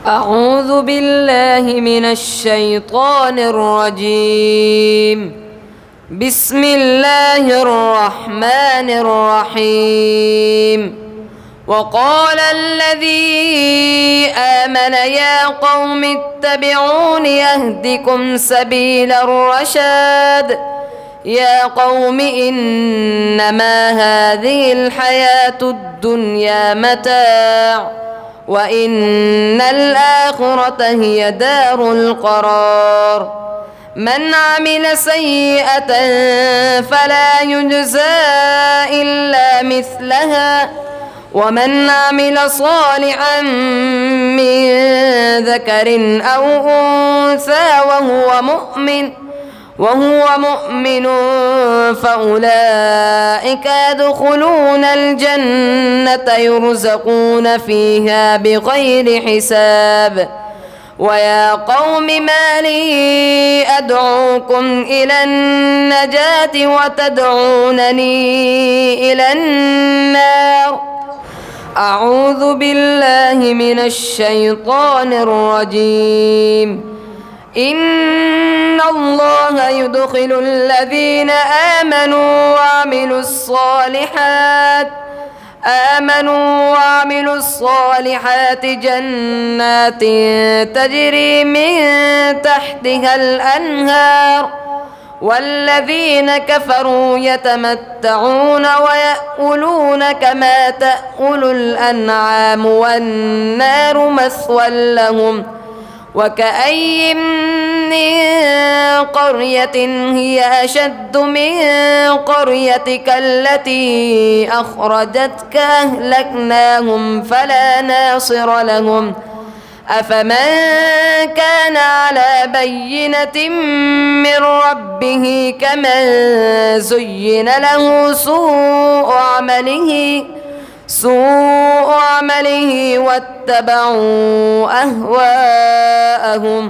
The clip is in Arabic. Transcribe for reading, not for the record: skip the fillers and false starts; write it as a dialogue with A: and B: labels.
A: أعوذ بالله من الشيطان الرجيم. بسم الله الرحمن الرحيم. وقال الذي آمن يا قوم اتبعون يهدكم سبيل الرشاد. يا قوم إنما هذه الحياة الدنيا متاع وإن الآخرة هي دار القرار. من عمل سيئة فلا يجزى إلا مثلها ومن عمل صالحا من ذكر أو أنثى وهو مؤمن فأولئك يدخلون الجنة يرزقون فيها بغير حساب. ويا قوم ما لي أدعوكم إلى النجاة وتدعونني إلى النار. أعوذ بالله من الشيطان الرجيم. إن الله يدخل الذين آمنوا وعملوا الصالحات جنات تجري من تحتها الأنهار والذين كفروا يتمتعون ويأكلون كما تأكل الأنعام والنار مثوى لهم. وكأي من قرية هي أشد من قريتك التي أخرجتك أهلكناهم فلا ناصر لهم. أفمن كان على بينة من ربه كمن زين له سوء عمله واتبعوا أهواءهم